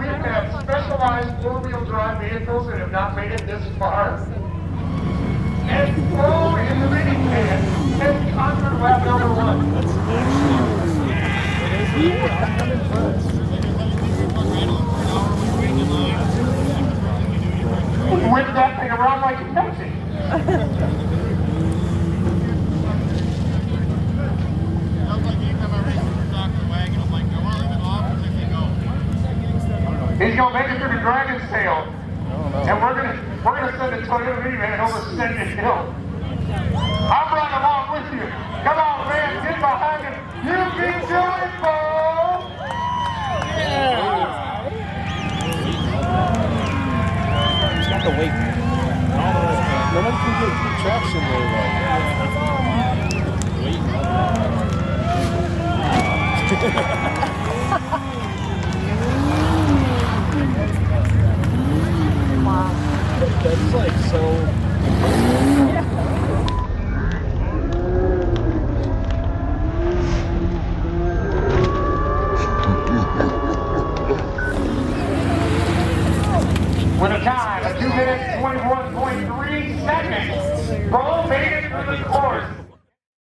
we have specialized four-wheel drive vehicles that have not made it this far. And Bo in the minivan has conquered lap number one. Whip that thing around like a Pepsi. He's gonna make it through the Dragon's Tail, and we're gonna send a Toyota minivan over Sending Hill. I'm right along with you. Come on, man, get behind him. You can do it, Bo. Yeah. He's got the weight. Nobody can get traction there, though. That's like so. With a time of 2 minutes 21.3 seconds, Bo made it through the course.